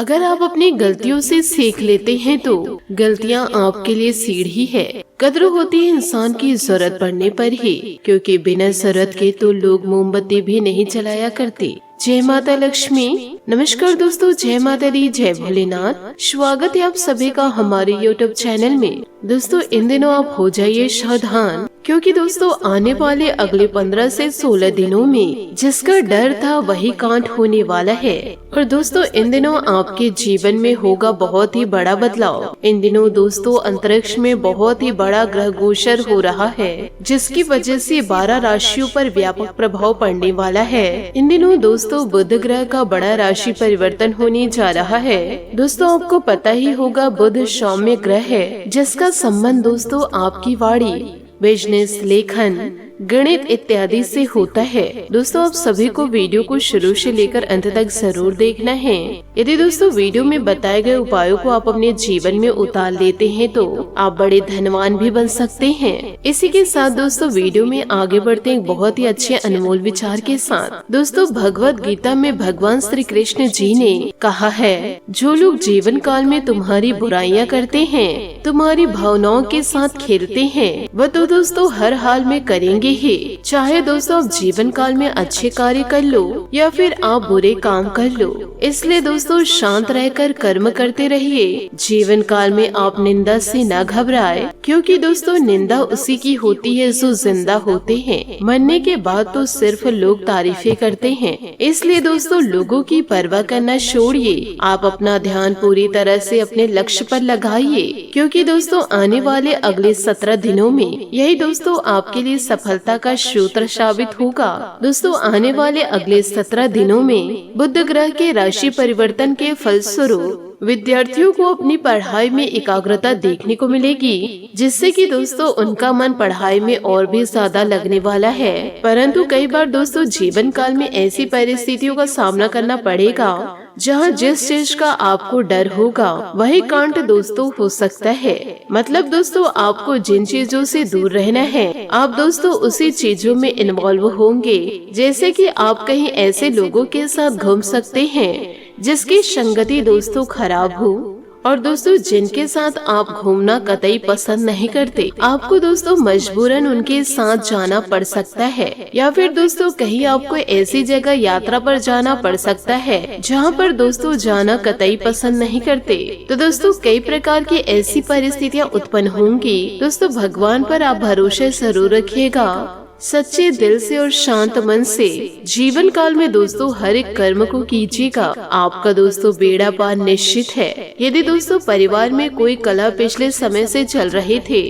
अगर आप अपनी गलतियों से सीख लेते हैं तो गलतियां आपके लिए सीढ़ी है। कद्र होती है इंसान की जरूरत पड़ने पर ही, क्योंकि बिना जरूरत के तो लोग मोमबत्ती भी नहीं जलाया करते। जय माता लक्ष्मी। नमस्कार दोस्तों, जय माता दी, जय भोलेनाथ। स्वागत है आप सभी का हमारे YouTube चैनल में। दोस्तों इन दिनों आप हो जाइए सावधान, क्योंकि दोस्तों आने वाले अगले 15 से 16 दिनों में जिसका डर था वही कांड होने वाला है। और दोस्तों इन दिनों आपके जीवन में होगा बहुत ही बड़ा बदलाव। इन दिनों दोस्तों अंतरिक्ष में बहुत ही बड़ा ग्रह गोचर हो रहा है, जिसकी वजह से 12 राशियों पर व्यापक प्रभाव पड़ने वाला है। इन दिनों दोस्तों बुध ग्रह का बड़ा राशि परिवर्तन होने जा रहा है। दोस्तों आपको पता ही होगा बुध सौम्य ग्रह है, जिसका संबंध दोस्तों आपकी वाणी, बिजनेस, लेखन, गणित इत्यादि से होता है। दोस्तों आप सभी को वीडियो को शुरू से लेकर अंत तक जरूर देखना है। यदि दोस्तों वीडियो में बताए गए उपायों को आप अपने जीवन में उतार लेते हैं तो आप बड़े धनवान भी बन सकते हैं। इसी के साथ दोस्तों वीडियो में आगे बढ़ते हैं बहुत ही अच्छे अनमोल विचार के साथ। दोस्तों भगवत गीता में भगवान श्री कृष्ण जी ने कहा है, जो लोग जीवन काल में तुम्हारी बुराइयां करते हैं, तुम्हारी भावनाओं के साथ खेलते हैं, वह तो दोस्तों हर हाल में करेंगे ही। चाहे दोस्तों आप जीवन काल में अच्छे कार्य कर लो या फिर आप बुरे काम कर लो। इसलिए दोस्तों शांत रहकर कर्म करते रहिए। जीवन काल में आप निंदा से न घबराए, क्योंकि दोस्तों निंदा उसी की होती है जो जिंदा होते हैं। मरने के बाद तो सिर्फ लोग तारीफें करते हैं। इसलिए दोस्तों लोगों की परवाह करना छोड़िए, आप अपना ध्यान पूरी तरह से अपने लक्ष्य पर लगाइए, क्योंकि दोस्तों आने वाले अगले 17 दिनों में यही दोस्तों आपके लिए सफलता का सूत्र साबित होगा। दोस्तों आने वाले अगले 17 दिनों में बुध ग्रह के राशि परिवर्तन के फलस्वरूप विद्यार्थियों को अपनी पढ़ाई में एकाग्रता देखने को मिलेगी, जिससे कि दोस्तों उनका मन पढ़ाई में और भी ज्यादा लगने वाला है। परंतु कई बार दोस्तों जीवन काल में ऐसी परिस्थितियों का सामना करना पड़ेगा जहां जिस चीज का आपको डर होगा वही कांड दोस्तों हो सकता है। मतलब दोस्तों आपको जिन चीजों से दूर रहना है, आप दोस्तों उसी चीजों में इन्वॉल्व होंगे। जैसे कि आप कहीं ऐसे लोगों के साथ घूम सकते हैं जिसकी संगति दोस्तों खराब हो, और दोस्तों जिनके साथ आप घूमना कतई पसंद नहीं करते, आपको दोस्तों मजबूरन उनके साथ जाना पड़ सकता है। या फिर दोस्तों कहीं आपको ऐसी जगह यात्रा पर जाना पड़ सकता है जहां पर दोस्तों जाना कतई पसंद नहीं करते। तो दोस्तों कई प्रकार की ऐसी परिस्थितियां उत्पन्न होंगी। दोस्तों भगवान पर आप भरोसा जरूर रखिएगा, सच्चे दिल से और शांत मन से जीवन काल में दोस्तों हर एक कर्म को कीजिएगा। आपका दोस्तों बेड़ा पार निश्चित है। यदि दोस्तों परिवार में कोई कलह पिछले समय से चल रहे थे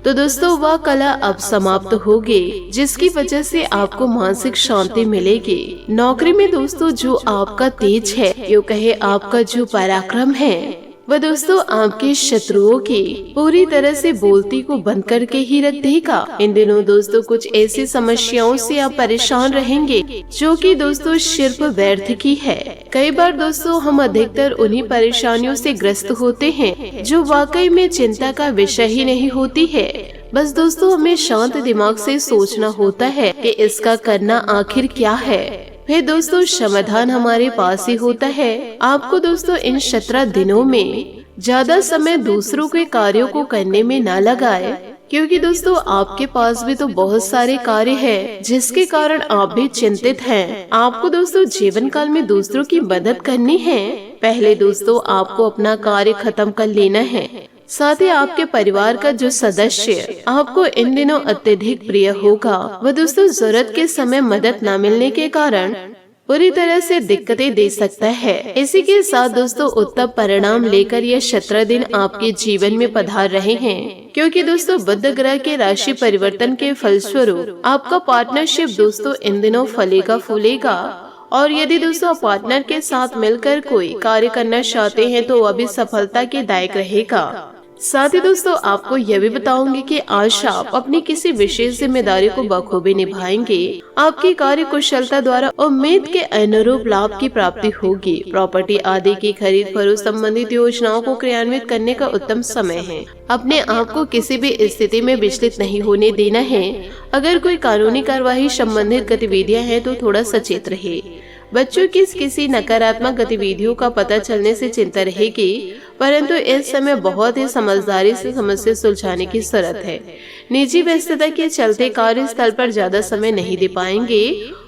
तो दोस्तों वह कलह अब समाप्त होगी, जिसकी वजह से आपको मानसिक शांति मिलेगी। नौकरी में दोस्तों जो आपका तेज है, यूँ कहे आपका जो पराक्रम है, वह दोस्तों आपके शत्रुओं की पूरी तरह से बोलती को बंद करके ही रख देगा। इन दिनों दोस्तों कुछ ऐसी समस्याओं से आप परेशान रहेंगे जो कि दोस्तों सिर्फ व्यर्थ की है। कई बार दोस्तों हम अधिकतर उन्हीं परेशानियों से ग्रस्त होते हैं जो वाकई में चिंता का विषय ही नहीं होती है। बस दोस्तों हमें शांत दिमाग से सोचना होता है कि इसका करना आखिर क्या है। फिर दोस्तों समाधान हमारे पास ही होता है। आपको दोस्तों इन 17 दिनों में ज्यादा समय दूसरों के कार्यों को करने में न लगाए, क्योंकि दोस्तों आपके पास भी तो बहुत सारे कार्य हैं जिसके कारण आप भी चिंतित हैं। आपको दोस्तों जीवन काल में दूसरों की मदद करनी है। पहले दोस्तों आपको अपना कार्य खत्म कर लेना है। साथ ही आपके परिवार का जो सदस्य आपको इन दिनों अत्यधिक प्रिय होगा, वह दोस्तों जरूरत के समय मदद न मिलने के कारण पूरी तरह से दिक्कतें दे सकता है। इसी के साथ दोस्तों उत्तम परिणाम लेकर यह 17 दिन आपके जीवन में पधार रहे हैं, क्योंकि दोस्तों बुध ग्रह के राशि परिवर्तन के फलस्वरूप आपका पार्टनरशिप दोस्तों इन दिनों फलेगा फूलेगा। और यदि दोस्तों पार्टनर के साथ मिलकर कोई कार्य करना चाहते हैं तो वह भी सफलता के दायक रहेगा। साथ ही दोस्तों आपको यह भी बताऊंगी कि आज आप अपनी किसी विशेष जिम्मेदारी को बखूबी निभाएंगे। आपकी कार्य कुशलता द्वारा उम्मीद के अनुरूप लाभ की प्राप्ति होगी। प्रॉपर्टी आदि की खरीद फरोख्त संबंधित योजनाओं को क्रियान्वित करने का उत्तम समय है। अपने आप को किसी भी स्थिति में विचलित नहीं होने देना है। अगर कोई कानूनी कार्यवाही संबंधित गतिविधियां हैं तो थोड़ा सचेत रहे। बच्चों की किसी नकारात्मक गतिविधियों का पता चलने से चिंता रहेगी, परंतु इस समय बहुत ही समझदारी से समस्या सुलझाने की जरूरत है। निजी व्यस्तता के चलते कार्यस्थल पर ज्यादा समय नहीं दे पाएंगे।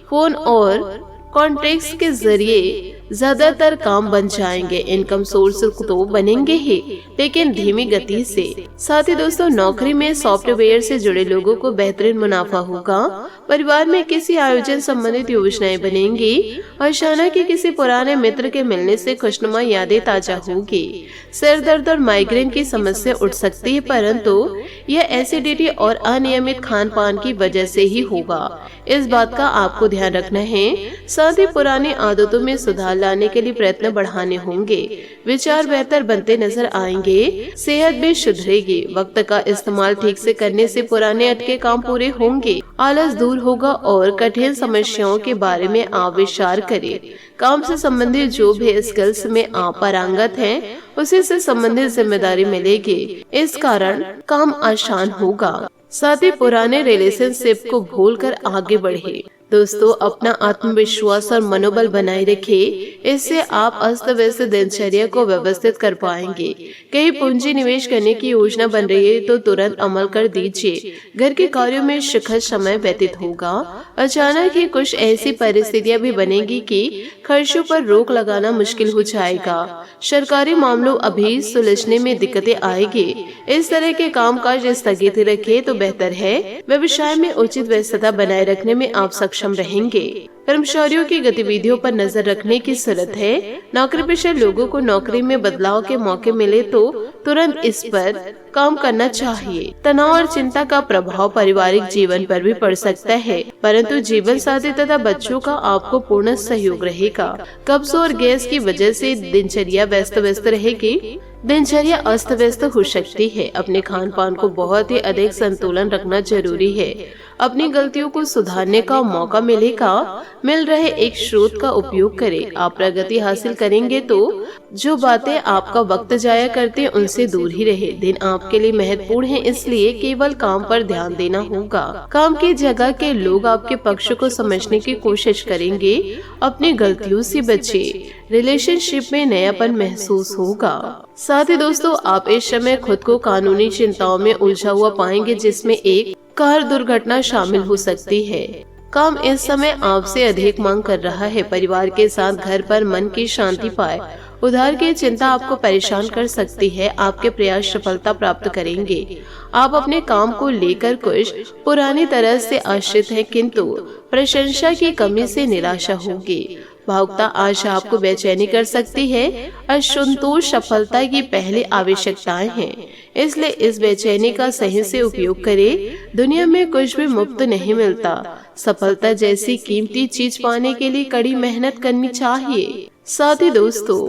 फोन और कॉन्ट्रैक्ट्स के जरिए ज्यादातर काम बन जाएंगे। इनकम सोर्स तो बनेंगे ही, लेकिन धीमी गति से। साथ ही दोस्तों, नौकरी में सॉफ्टवेयर से जुड़े लोगों को बेहतरीन मुनाफा होगा। परिवार में किसी आयोजन संबंधित योजनाएं बनेंगी। अचानक ही किसी पुराने मित्र के मिलने से खुशनुमा यादें ताजा होगी। सिर दर्द और माइग्रेन की समस्या उठ सकती है, परंतु यह एसिडिटी और अनियमित खान पान की वजह से ही होगा। इस बात का आपको ध्यान रखना है। साथ ही पुरानी आदतों में सुधार लाने के लिए प्रयत्न बढ़ाने होंगे। विचार बेहतर बनते नजर आएंगे। सेहत भी सुधरेगी। वक्त का इस्तेमाल ठीक से करने से पुराने अटके काम पूरे होंगे। आलस दूर होगा और कठिन समस्याओं के बारे में आप विचार करें। काम से संबंधित जो भी स्किल्स में आप पारंगत हैं, उसी से संबंधित जिम्मेदारी मिलेगी। इस कारण काम आसान होगा। साथ ही पुराने रिलेशनशिप को भूलकर आगे बढ़े। दोस्तों, अपना आत्मविश्वास और मनोबल बनाए रखें। इससे आप अस्त व्यस्त दिनचर्या को व्यवस्थित कर पाएंगे। कहीं पूंजी निवेश करने की योजना बन रही है तो तुरंत अमल कर दीजिए। घर के कार्यों में सुखद समय व्यतीत होगा। अचानक ही कुछ ऐसी परिस्थितियां भी बनेगी कि खर्चों पर रोक लगाना मुश्किल हो जाएगा। सरकारी मामलों अभी सुलझने में दिक्कतें आएगी। इस तरह के कामकाज स्थगित रखें तो बेहतर है। व्यवसाय में उचित व्यस्तता बनाए रखने में आप सक्षम रहेंगे। कर्मचारियों की गतिविधियों पर नजर रखने की जरूरत है। नौकरी पेशा लोगों को नौकरी में बदलाव के मौके मिले तो तुरंत इस पर काम करना चाहिए। तनाव और चिंता का प्रभाव पारिवारिक जीवन पर भी पड़ सकता है, परंतु जीवन साथी तथा बच्चों का आपको पूर्ण सहयोग रहेगा। कब्ज और गैस की वजह से दिनचर्या व्यस्त रहेगी। दिनचर्या अस्त व्यस्त हो सकती है। अपने खान पान को बहुत ही अधिक संतुलन रखना जरूरी है। अपनी गलतियों को सुधारने का मौका मिल रहे एक स्रोत का उपयोग करें। आप प्रगति हासिल करेंगे तो जो बातें आपका वक्त जाया करते हैं उनसे दूर ही रहे। दिन आपके लिए महत्वपूर्ण है, इसलिए केवल काम पर ध्यान देना होगा। काम की जगह के लोग आपके पक्ष को समझने की कोशिश करेंगे। अपनी गलतियों से बचे। रिलेशनशिप में नयापन महसूस होगा। साथ ही दोस्तों, आप इस समय खुद को कानूनी चिंताओं में उलझा हुआ पाएंगे, जिसमें एक कार दुर्घटना शामिल हो सकती है। काम इस समय आपसे अधिक मांग कर रहा है। परिवार के साथ घर पर मन की शांति पाए। उधार की चिंता आपको परेशान कर सकती है। आपके प्रयास सफलता प्राप्त करेंगे। आप अपने काम को लेकर कुछ पुरानी तरह से आश्रित हैं, किंतु प्रशंसा की कमी से निराशा होगी। भावुकता आज आपको बेचैनी कर सकती है। असंतोष सफलता की पहली आवश्यकताएं हैं, इसलिए इस बेचैनी का सही से उपयोग करें। दुनिया में कुछ भी मुफ्त नहीं मिलता। सफलता जैसी कीमती चीज पाने के लिए कड़ी मेहनत करनी चाहिए। साथ ही दोस्तों,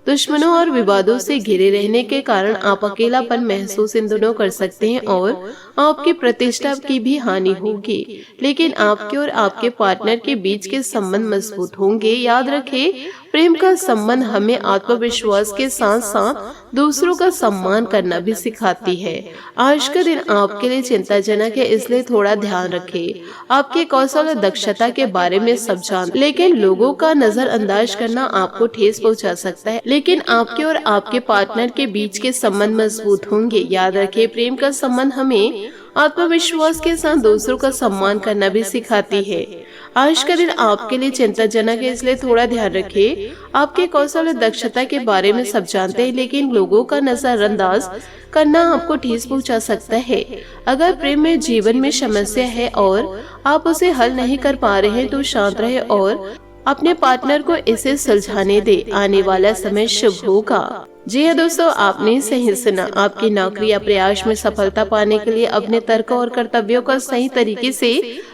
दुश्मनों और विवादों से घिरे रहने के कारण आप अकेलापन महसूस इन दिनों कर सकते हैं और आपकी प्रतिष्ठा की भी हानि होगी, लेकिन आपके और आपके पार्टनर के बीच के संबंध मजबूत होंगे। याद रखें, प्रेम का संबंध हमें आत्मविश्वास के साथ साथ दूसरों का सम्मान करना भी सिखाती है। आज का दिन आपके लिए चिंताजनक है, इसलिए थोड़ा ध्यान रखें। आपके कौशल और दक्षता के बारे में सब जानते, लेकिन लोगों का नजरअंदाज करना आपको ठेस पहुंचा सकता है। लेकिन आपके और आपके पार्टनर के बीच के संबंध मजबूत होंगे। याद रखें, प्रेम का संबंध हमें आत्मविश्वास के साथ दूसरों का सम्मान करना भी सिखाती है। आज का दिन आपके लिए चिंताजनक है, इसलिए थोड़ा ध्यान रखें। आपके कौशल और दक्षता के बारे में सब जानते हैं, लेकिन लोगों का नजरअंदाज करना आपको ठेस पहुंचा सकता है। अगर प्रेम में जीवन में समस्या है और आप उसे हल नहीं कर पा रहे हैं तो शांत रहे और अपने पार्टनर को इसे सुलझाने दे। आने वाला समय शुभ होगा। जी हाँ दोस्तों, आपने सही सुना। आपकी नौकरी या प्रयास में सफलता पाने के लिए अपने तर्क और कर्तव्यों का सही तरीके से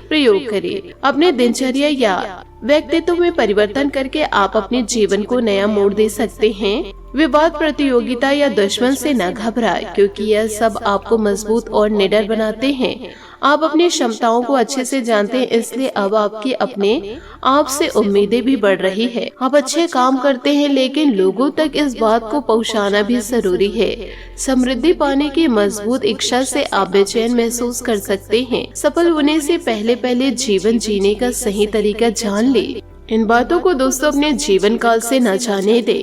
प्रयोग करें। अपने दिनचर्या या व्यक्तित्व में परिवर्तन करके आप अपने जीवन को नया मोड़ दे सकते हैं। विवाद, प्रतियोगिता या दुश्मन से न घबराएं, क्योंकि यह सब आपको मजबूत और निडर बनाते हैं। आप अपनी क्षमताओं को अच्छे से जानते हैं, इसलिए अब आपकी अपने आप से उम्मीदें भी बढ़ रही है। आप अच्छे काम करते हैं, लेकिन लोगों तक इस बात को पहुंचाना भी जरूरी है। समृद्धि पाने की मजबूत इच्छा से आप बेचैन महसूस कर सकते हैं। सफल होने से पहले जीवन जीने का सही तरीका जान ले। इन बातों को दोस्तों अपने जीवन काल से न जाने दे।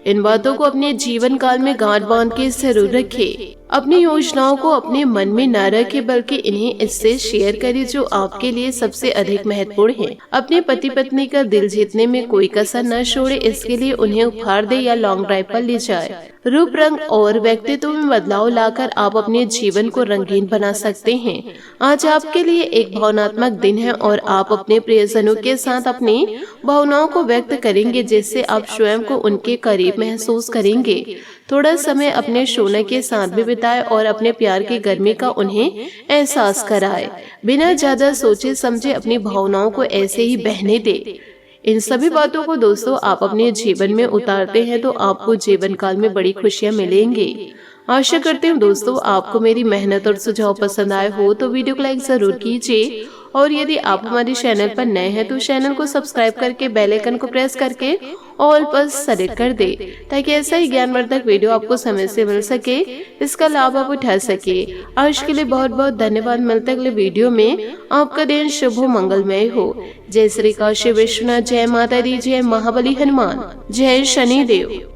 इन बातों को अपने जीवन काल में गांठ बांध के जरूर रखे। अपनी योजनाओं को अपने मन में न रखे, बल्कि इन्हें इससे शेयर करे जो आपके लिए सबसे अधिक महत्वपूर्ण है। अपने पति पत्नी का दिल जीतने में कोई कसर न छोड़े, इसके लिए उन्हें उपहार दे या लॉन्ग ड्राइव पर ले जाए। रूप रंग और व्यक्तित्व में बदलाव लाकर आप अपने जीवन को रंगीन बना सकते हैं। आज आपके लिए एक भावनात्मक दिन है और आप अपने प्रियजनों के साथ अपनी भावनाओं को व्यक्त करेंगे, जिससे आप स्वयं को उनके करीब महसूस करेंगे। थोड़ा समय अपने शोनक के साथ भी बिताए और अपने प्यार की गर्मी का उन्हें एहसास कराए। बिना ज्यादा सोचे समझे अपनी भावनाओं को ऐसे ही बहने दे। इन सभी बातों को दोस्तों आप अपने जीवन में उतारते हैं तो आपको जीवन काल में बड़ी खुशियां मिलेंगी। आशा करती हूँ दोस्तों आपको मेरी मेहनत और सुझाव पसंद आए हो तो वीडियो को लाइक जरूर कीजिए, और यदि आप हमारे चैनल पर नए हैं तो चैनल को सब्सक्राइब करके बेल आइकन को प्रेस करके ऑल पर सेलेक्ट कर दे, ताकि ऐसा ही ज्ञानवर्धक वीडियो आपको समय से मिल सके, इसका लाभ आप उठा सके। आज के लिए बहुत बहुत धन्यवाद। मिलते अगले वीडियो में। आपका दिन शुभ हो, मंगलमय हो। जय श्री काशी विश्वनाथ, जय माता दी, जय महाबली हनुमान, जय शनिदेव।